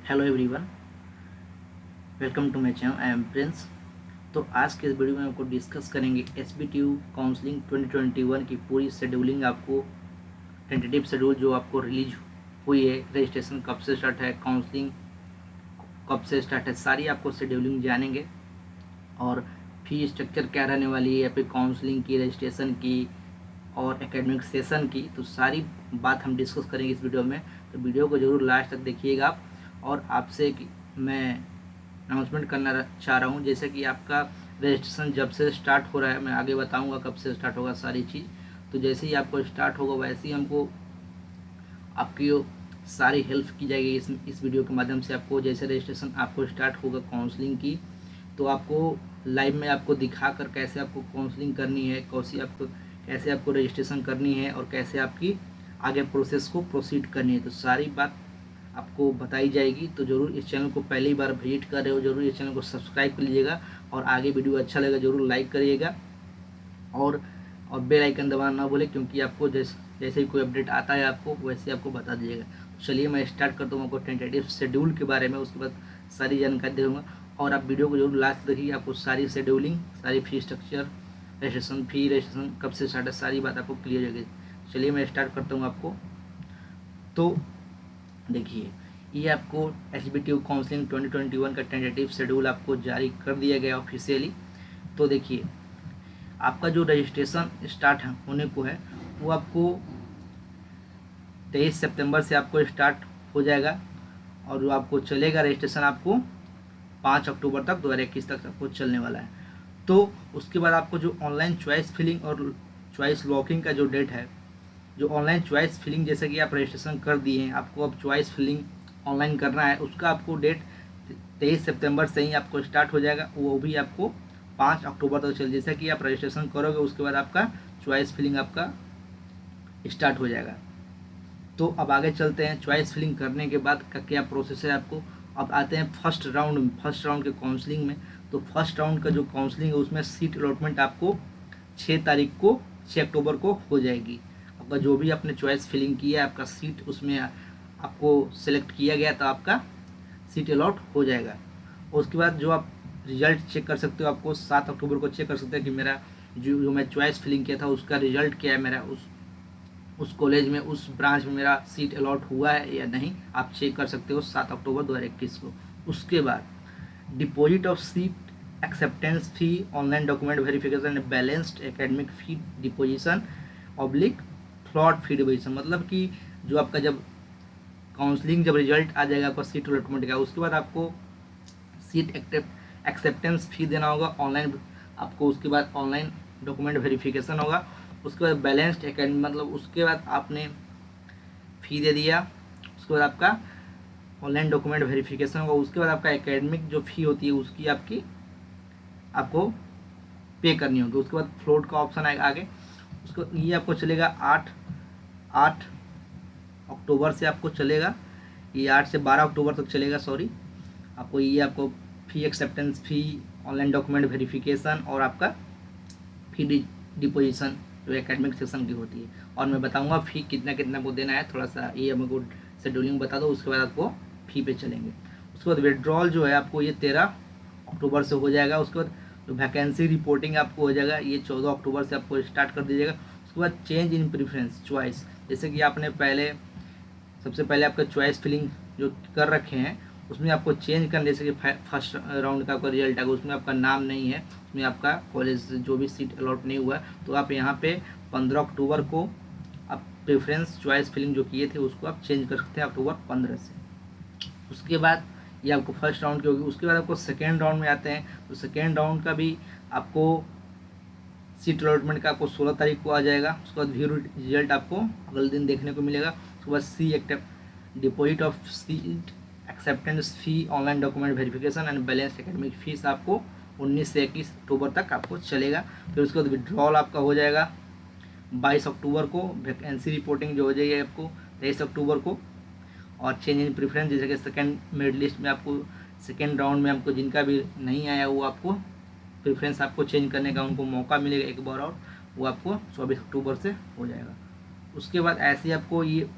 Hello everyone, welcome to my channel. I am Prince. तो आज के इस वीडियो में आपको डिस्कस करेंगे एसबीटीयू काउंसलिंग 2021 की पूरी शेड्यूलिंग, आपको टेंटेटिव शेड्यूल जो आपको रिलीज हुई है, रजिस्ट्रेशन कब से स्टार्ट है, काउंसलिंग कब से स्टार्ट है, सारी आपको शेड्यूलिंग जानेंगे। और फी स्ट्रक्चर क्या रहने वाली है, या फिर काउंसलिंग की, रजिस्ट्रेशन की और एकेडमिक सेशन की, तो सारी बात हम डिस्कस करेंगे इस वीडियो में। तो वीडियो को जरूर लास्ट तक देखिएगा आप। और आपसे मैं अनाउंसमेंट करना चाह रहा हूँ, जैसे कि आपका रजिस्ट्रेशन जब से स्टार्ट हो रहा है, मैं आगे बताऊँगा कब से स्टार्ट होगा सारी चीज़। तो जैसे ही आपको स्टार्ट होगा वैसे ही हमको आपकी सारी हेल्प की जाएगी इस वीडियो के माध्यम से। आपको जैसे रजिस्ट्रेशन आपको स्टार्ट होगा काउंसलिंग की, तो आपको लाइव में आपको दिखा कर कैसे आपको काउंसलिंग करनी है, कैसे आपको रजिस्ट्रेशन करनी है और कैसे आपकी आगे प्रोसेस को प्रोसीड करनी है, तो सारी बात आपको बताई जाएगी। तो ज़रूर इस चैनल को पहली बार विजिट कर रहे हो, ज़रूर इस चैनल को सब्सक्राइब कर लीजिएगा। और आगे वीडियो अच्छा लगा ज़रूर लाइक करिएगा और बेल आइकन दबाना ना भूलें, क्योंकि आपको जैसे ही कोई अपडेट आता है आपको वैसे आपको बता दीजिएगा। तो चलिए मैं स्टार्ट करता हूँ आपको टेंटेटिव शेड्यूल के बारे में, उसके बाद सारी जानकारी दूँगा। और आप वीडियो को जरूर लास्ट देखिए, आपको सारी शेड्यूलिंग, सारी फी स्ट्रक्चर, रजिस्ट्रेशन कब से स्टार्ट है, सारी बात आपको क्लियर हो जाएगी। चलिए मैं स्टार्ट करता हूँ आपको। तो देखिए, ये आपको एसबीटीयू काउंसलिंग 2021 का टेंटेटिव शेड्यूल आपको जारी कर दिया गया ऑफिशियली। तो देखिए, आपका जो रजिस्ट्रेशन स्टार्ट होने को है वो आपको 23 सितंबर से आपको स्टार्ट हो जाएगा, और जो आपको चलेगा रजिस्ट्रेशन आपको 5 अक्टूबर तक 2021 तक आपको चलने वाला है। तो उसके बाद आपको जो ऑनलाइन चॉइस फिलिंग और चॉइस लॉकिंग का जो डेट है, जो ऑनलाइन चॉइस फिलिंग, जैसे कि आप रजिस्ट्रेशन कर दिए हैं, आपको अब चॉइस फिलिंग ऑनलाइन करना है, उसका आपको डेट 23 सितंबर से ही आपको स्टार्ट हो जाएगा, वो भी आपको 5 अक्टूबर तक चल। जैसे कि आप रजिस्ट्रेशन करोगे उसके बाद आपका चॉइस फिलिंग आपका स्टार्ट हो जाएगा। तो अब आगे चलते हैं, चॉइस फिलिंग करने के बाद का क्या प्रोसेस है आपको। अब आते हैं फर्स्ट राउंड के काउंसलिंग में। तो फर्स्ट राउंड का जो काउंसलिंग है उसमें सीट अलॉटमेंट आपको 6 अक्टूबर को हो जाएगी। आपका जो भी आपने चॉइस फिलिंग किया है, आपका सीट उसमें आपको सिलेक्ट किया गया, तो आपका सीट अलॉट हो जाएगा। और उसके बाद जो आप रिजल्ट चेक कर सकते हो, आपको 7 अक्टूबर को चेक कर सकते हैं कि मेरा जो मैं चॉइस फिलिंग किया था उसका रिजल्ट क्या है, मेरा उस कॉलेज में, उस ब्रांच में मेरा सीट अलॉट हुआ है या नहीं, आप चेक कर सकते हो 7 अक्टूबर 2021 को। उसके बाद deposit of seat acceptance fee, online document verification, balanced academic fee deposition oblique float fee deposition, मतलब कि जो आपका जब काउंसलिंग जब रिजल्ट आ जाएगा आपका सीट अलॉटमेंट का, उसके बाद आपको सीट एक्सेप्टेंस फी देना होगा ऑनलाइन, आपको उसके बाद ऑनलाइन डॉक्यूमेंट वेरिफिकेशन होगा, उसके बाद बैलेंस्ड एकेडमिक, मतलब उसके बाद आपने फ़ी दे दिया, उसके बाद आपका ऑनलाइन डॉक्यूमेंट वेरिफिकेशन होगा, उसके बाद आपका एकेडमिक जो फ़ी होती है उसकी आपको पे करनी होगी। उसके बाद फ्लोट का ऑप्शन आएगा आगे, उसको ये आपको चलेगा 8 अक्टूबर से आपको चलेगा, ये 8 से 12 अक्टूबर तक चलेगा, सॉरी। आपको फ़ी एक्सेप्टेंस फ़ी, ऑनलाइन डॉक्यूमेंट वेरिफिकेशन और आपका फ़ी डिपोजिशन जो एकेडमिक सेक्शन की होती है। और मैं बताऊंगा फ़ी कितना को देना है, थोड़ा सा ये हमको शेड्यूलिंग बता दो, उसके बाद आपको फ़ी पे चलेंगे। उसके बाद विड्रॉल जो है आपको ये 13 अक्टूबर से हो जाएगा। उसके बाद जो वैकेंसी रिपोर्टिंग आपको हो जाएगा, ये 14 अक्टूबर से आपको स्टार्ट कर दीजिएगा। उसके बाद चेंज इन प्रीफरेंस चॉइस, जैसे कि आपने सबसे पहले आपका चॉइस फिलिंग जो कर रखे हैं उसमें आपको चेंज करना, जैसे कि फर्स्ट राउंड का आपका रिजल्ट आएगा उसमें आपका नाम नहीं है, उसमें आपका कॉलेज जो भी सीट अलॉट नहीं हुआ है, तो आप यहाँ पे 15 अक्टूबर को आप प्रेफरेंस चॉइस फिलिंग जो किए थे उसको आप चेंज कर सकते हैं अक्टूबर 15 से। उसके बाद ये आपको फर्स्ट राउंड की होगी। उसके बाद आपको सेकेंड राउंड में आते हैं, तो सेकेंड राउंड का भी आपको सीट अलॉटमेंट का आपको 16 तारीख को आ जाएगा। उसके बाद व्यू रिजल्ट आपको अगले दिन देखने को मिलेगा। उसके बाद seat deposit of seat acceptance fee, online document verification and balance academic fees आपको 19 से 21 अक्टूबर तक आपको चलेगा। फिर उसके बाद विड्रॉल आपका हो जाएगा 22 अक्टूबर को। वैकेंसी रिपोर्टिंग जो हो जाएगी आपको 23 अक्टूबर को। और चेंज इन प्रेफरेंस, जैसे कि सेकेंड मेरिट लिस्ट में आपको सेकेंड राउंड में आपको जिनका भी नहीं आया वो आपको प्रेफरेंस आपको चेंज करने का उनको मौका मिलेगा एक बार, और वो आपको 24 अक्टूबर से हो जाएगा। उसके बाद ऐसे आपको ये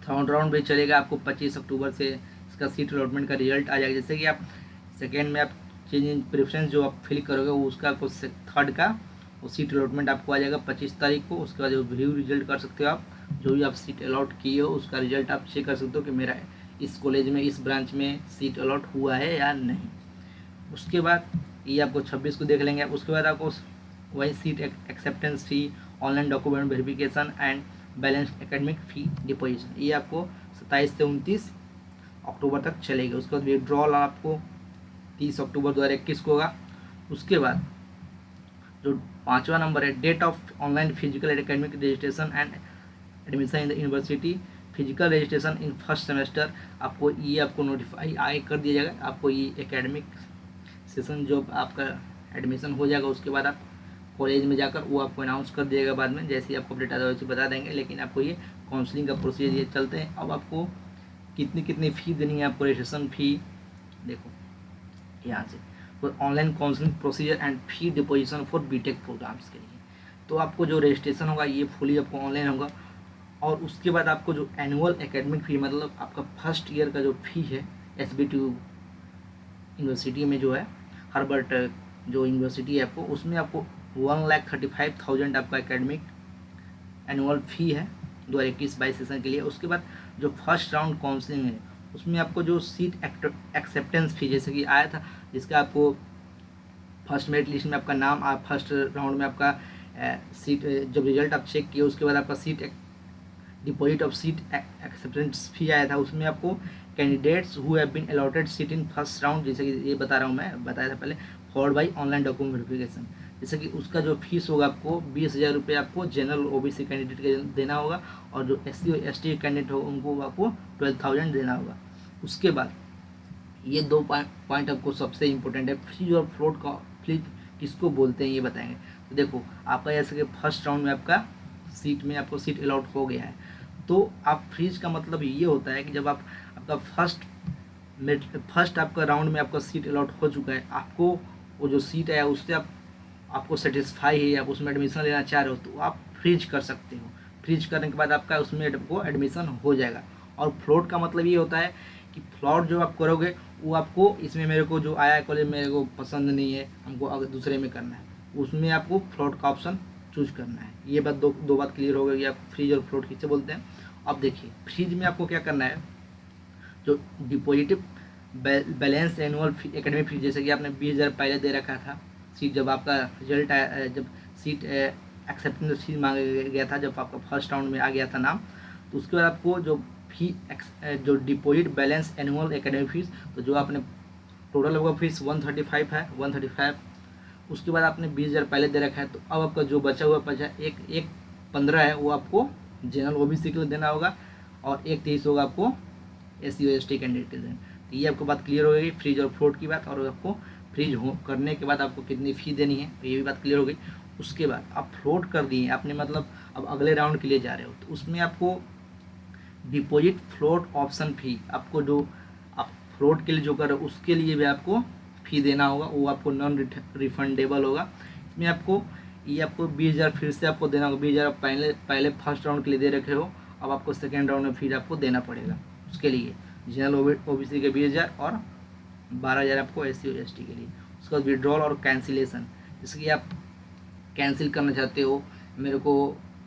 थर्ड राउंड भी चलेगा आपको 25 अक्टूबर से। इसका सीट अलॉटमेंट का रिजल्ट आ जाएगा। जैसे कि आप सेकेंड में आप चेंज इन प्रेफरेंस जो आप फिल करोगे वो उसका आपको थर्ड का वो सीट अलॉटमेंट आपको आ जाएगा 25 तारीख को। उसके बाद जो व्यू रिजल्ट कर सकते हो आप, जो भी आप सीट अलॉट किए हो उसका रिजल्ट आप चेक कर सकते हो कि मेरा इस कॉलेज में इस ब्रांच में सीट अलॉट हुआ है या नहीं। उसके बाद ये आपको 26 को देख लेंगे। उसके बाद आपको वही seat acceptance fee, online document verification and balance academic fee deposition, ये आपको 27 से 29 अक्टूबर तक चलेगी। उसके बाद विड्रॉल आपको 30 अक्टूबर 2021 को होगा। उसके बाद जो 5वां नंबर है, date of online physical academic registration and admission in the university physical registration in first semester, आपको ये आपको नोटिफाई कर दिया जाएगा। आपको ये एकेडमिक सेशन जो आपका एडमिशन हो जाएगा उसके बाद आप कॉलेज में जाकर वो आपको अनाउंस कर दिएगा बाद में, जैसे ही आपको अपडेट आता है वैसे बता देंगे। लेकिन आपको ये काउंसलिंग का प्रोसीजर ये चलते हैं। अब आपको कितनी फ़ी देनी है, आपको रजिस्ट्रेशन फ़ी देखो यहाँ से, तो online counselling procedure and fee deposition for BTech programmes के लिए, तो आपको जो रजिस्ट्रेशन होगा ये फुली आपको ऑनलाइन होगा। और उसके बाद आपको जो एनुअल एकेडमिक फ़ी मतलब आपका फर्स्ट ईयर का जो फ़ी है SBTU यूनिवर्सिटी में जो है हार्वर्ड जो यूनिवर्सिटी है आपको, उसमें आपको 1,35,000 आपका एकेडमिक एनुअल फ़ी है 2021-22 सेशन के लिए। उसके बाद जो फर्स्ट राउंड काउंसलिंग है उसमें आपको जो सीट एक्सेप्टेंस फ़ी जैसे कि आया था, जिसका आपको फर्स्ट मेरिट लिस्ट में आपका नाम आप फर्स्ट राउंड में आपका सीट जब रिजल्ट आप चेक किए उसके बाद आपका seat deposit of seat acceptance fee आया था, उसमें आपको candidates who have been allotted seat in first round, जैसे कि ये बता रहा हूँ मैं बताया था पहले, forward by online document verification, जैसे कि उसका जो फीस होगा आपको 20,000 रुपये आपको जनरल OBC कैंडिडेट के देना होगा, और जो SC और ST कैंडिडेट हो उनको आपको 12,000 देना होगा। उसके बाद ये 2 पॉइंट आपको सबसे इम्पोर्टेंट है, फ्रीज और फ्लोट का फ्रीज किसको बोलते हैं ये बताएंगे। तो देखो आपका जैसे कि फर्स्ट राउंड में आपका सीट में आपको सीट अलॉट हो गया है, तो आप फ्रीज का मतलब ये होता है कि जब आपका फर्स्ट आपका राउंड में आपका सीट अलॉट हो चुका है, आपको वो जो सीट है उससे आपको सेटिस्फाई है, आप उसमें एडमिशन लेना चाह रहे हो तो आप फ्रीज कर सकते हो। फ्रीज करने के बाद आपका उसमें आपको एडमिशन हो जाएगा। और फ्लोट का मतलब ये होता है कि फ्लॉट जो आप करोगे वो आपको इसमें मेरे को जो आया कॉलेज मेरे को पसंद नहीं है, हमको अगर दूसरे में करना है, उसमें आपको फ्लॉट का ऑप्शन चूज करना है। ये बात दो बात क्लियर हो गई, आप फ्रीज और फ्लोट किससे बोलते हैं। अब देखिए फ्रीज में आपको क्या करना है, जो डिपॉजिटिव बैलेंस एनुअल एकेडमिक फी, जैसे कि आपने 20,000 पहले दे रखा था सीट जब आपका रिजल्ट आया, जब सीट एक्सेप्टेंस फी मांगा गया था, जब आपका फर्स्ट राउंड में आ गया था नाम, तो उसके बाद आपको जो फी जो deposit balance annual academic fees, तो जो आपने टोटल होगा फीस 135 है 135, उसके बाद आपने 20,000 पहले दे रखा है, तो अब आपका जो बचा हुआ 15 है वो आपको जनरल OBC के लिए देना होगा, और 23 होगा आपको SC और ST कैंडिडेट के लिए। तो ये आपको बात क्लियर हो गई फ्रीज और फ्लोट की बात, और आपको फ्रीज करने के बाद आपको कितनी फ़ी देनी है तो ये भी बात क्लियर हो गई। उसके बाद आप फ्लोट कर दिए, आपने मतलब अब अगले राउंड के लिए जा रहे हो, तो उसमें आपको डिपॉजिट फ्लोट ऑप्शन फ़ी, आपको जो आप फ्लोट के लिए जो कर रहे हो उसके लिए भी आपको फ़ी देना होगा, वो आपको नॉन रिफंडेबल होगा। इसमें आपको ये आपको 20,000 फिर से आपको देना होगा। 20,000 पहले फर्स्ट राउंड के लिए दे रखे हो, अब आपको सेकेंड राउंड में फिर आपको देना पड़ेगा उसके लिए, जनरल OBC के 20,000 और 12,000 आपको SC और ST के लिए। उसके बाद विड्रॉल और कैंसिलेशन, जैसे कि आप कैंसिल करना चाहते हो, मेरे को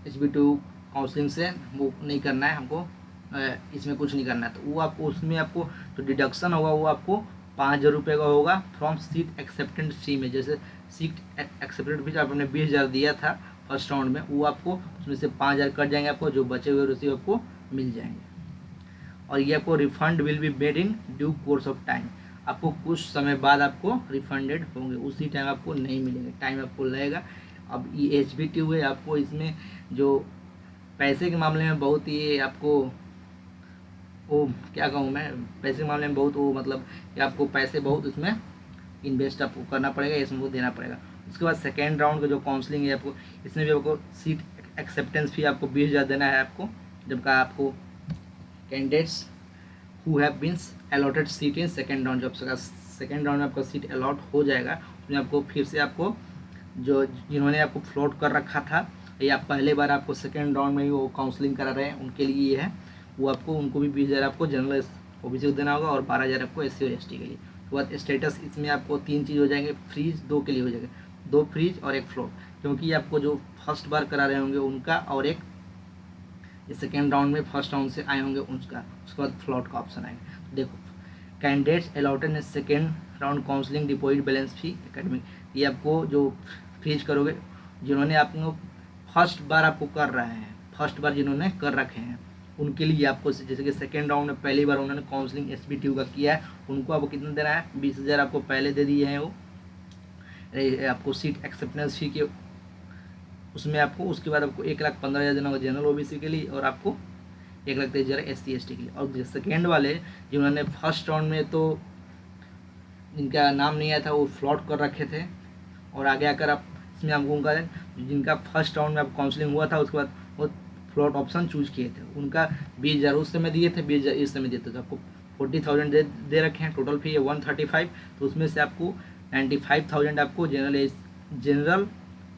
SBTU काउंसलिंग से वो नहीं करना है, हमको इसमें कुछ नहीं करना है, तो वो आपको उसमें आपको जो डिडक्शन होगा वो आपको 5,000 रुपये का होगा फ्रॉम सीट एक्सेप्टेंस फी में। जैसे सीट एक्सेप्टेंस फी आपने 20,000 दिया था फर्स्ट राउंड में, वो आपको उसमें से 5,000 कट जाएंगे, आपको जो बचे हुए रिसीव आपको मिल जाएंगे। और ये आपको refund will be made in due course of time, आपको कुछ समय बाद आपको रिफंडेड होंगे, उसी टाइम आपको नहीं मिलेंगे, टाइम आपको लगेगा। अब ये SBTU है, आपको इसमें जो पैसे के मामले में बहुत ही आपको वो क्या कहूँ मैं, पैसे के मामले में बहुत वो मतलब कि आपको पैसे बहुत इसमें इन्वेस्ट आपको करना पड़ेगा, इसमें वो देना पड़ेगा। उसके बाद सेकेंड राउंड का जो काउंसलिंग है आपको, इसमें भी आपको सीट एक्सेप्टेंस फी आपको 20,000 देना है आपको, जबकि आपको candidates who have been allotted seat in second round, जब सेकेंड राउंड में आपका सीट अलॉट हो जाएगा उसमें आपको फिर से आपको जो जिन्होंने आपको फ्लोट कर रखा था या पहले बार आपको सेकेंड राउंड में ही वो काउंसलिंग करा रहे हैं उनके लिए ये है, वो आपको उनको भी 20,000 आपको जनरल ओबीसी को देना होगा और 12,000 आपको एससी और एसटी के लिए। उसके बाद स्टेटस, इसमें आपको 3 चीज़ हो जाएंगे, फ्रीज 2 के लिए हो जाएगा, 2 फ्रीज और 1 फ्लोट, क्योंकि आपको जो फर्स्ट बार करा रहे होंगे उनका, और एक सेकेंड राउंड में फर्स्ट राउंड से आए होंगे उसका। उसके बाद फ्लोट का ऑप्शन आएगा। तो देखो, कैंडिडेट्स अलॉटेड इन second round counselling deposit balance फी एकेडमिक, ये आपको जो फ्रीज करोगे, जिन्होंने आपको फर्स्ट बार आपको कर रहे हैं, फर्स्ट बार जिन्होंने कर रखे हैं उनके लिए आपको, जैसे कि सेकेंड राउंड में पहली बार उन्होंने काउंसलिंग एसबीटीयू का किया है, उनको आपको कितना देना है, 20,000 आपको पहले दे दिए हैं वो आपको सीट एक्सेप्टेंस फी के उसमें आपको। उसके बाद आपको 1,15,000 देना होगा जनरल ओबीसी के लिए, और आपको 1,23,000 एससी एसटी के लिए। और जो सेकेंड वाले जिन्होंने फर्स्ट राउंड में तो जिनका नाम नहीं आया था वो फ्लॉट कर रखे थे, और आगे आकर आप इसमें आपको उनका जिनका फर्स्ट राउंड में आप काउंसलिंग हुआ था उसके बाद वो फ्लॉट ऑप्शन चूज किए थे, उनका 20,000 उस समय दिए थे, 20,000 इस समय दिए थे, तो आपको 40,000 दे रखे हैं। टोटल फी है 135, तो उसमें से आपको 95,000 आपको जनरल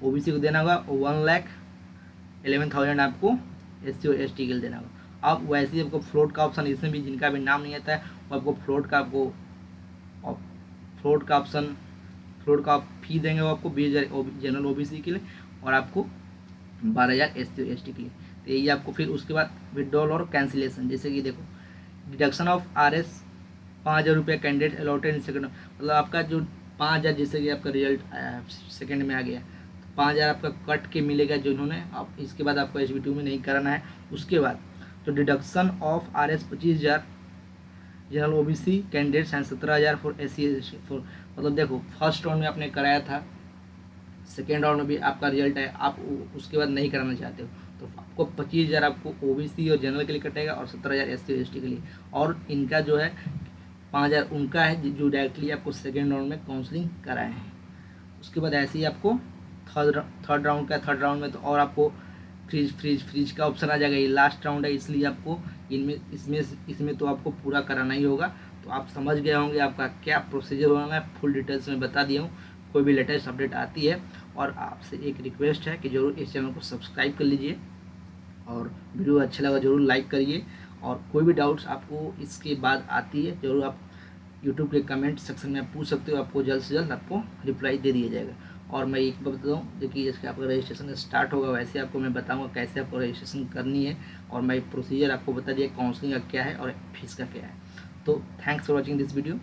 ओबीसी को देना होगा, 1,11,000 आपको एससी और एसटी के लिए देना होगा। अब वैसे ही आपको फ्लोट का ऑप्शन, इसमें भी जिनका भी नाम नहीं आता है वो आपको फ्लोट का ऑप्शन, फ्लोट का फी देंगे वो आपको 20,000 जनरल ओबीसी के लिए, और आपको 12,000 एससी और एसटी के लिए। तो यही आपको फिर उसके बाद विड्रॉल और कैंसिलेशन, जैसे कि देखो, डिडक्शन ऑफ आरएस 5,000 रुपये कैंडिडेट अलॉटेड इन सेकेंड, मतलब आपका जो 5,000, जैसे कि आपका रिजल्ट आया सेकेंड में आ गया, 5,000 आपका कट के मिलेगा जो इन्होंने, आप इसके बाद आपको एसबीटीयू में नहीं कराना है। उसके बाद तो deduction of RS 25,000 general OBC candidates and 17,000 for SC for, मतलब देखो फर्स्ट राउंड में आपने कराया था, सेकेंड राउंड में भी आपका रिजल्ट है, आप उसके बाद नहीं कराना चाहते हो तो आपको 25,000 आपको ओबीसी और जनरल के लिए कटेगा, और 17,000 एससी और एसटी के लिए। और इनका जो है 5,000 उनका है जो डायरेक्टली आपको सेकेंड राउंड में काउंसलिंग कराए हैं। उसके बाद ऐसे ही आपको थर्ड राउंड में तो और आपको फ्रीज का ऑप्शन आ जाएगा। ये लास्ट राउंड है, इसलिए आपको इसमें तो आपको पूरा कराना ही होगा। तो आप समझ गए होंगे आपका क्या प्रोसीजर होना है, फुल डिटेल्स में बता दिया हूँ। कोई भी लेटेस्ट अपडेट आती है, और आपसे एक रिक्वेस्ट है कि ज़रूर इस चैनल को सब्सक्राइब कर लीजिए, और वीडियो अच्छा लगा ज़रूर लाइक करिए। और कोई भी डाउट्स आपको इसके बाद आती है ज़रूर आप यूट्यूब के कमेंट सेक्शन में आप पूछ सकते हो, आपको जल्द से जल्द आपको रिप्लाई दे दिया जाएगा। और मैं एक बात बताऊँ, देखिए जैसे आपका रजिस्ट्रेशन स्टार्ट होगा वैसे आपको मैं बताऊँगा कैसे आपको रजिस्ट्रेशन करनी है, और मैं प्रोसीजर आपको बता दिया काउंसलिंग का क्या है और फीस का क्या है। तो thanks for watching this video.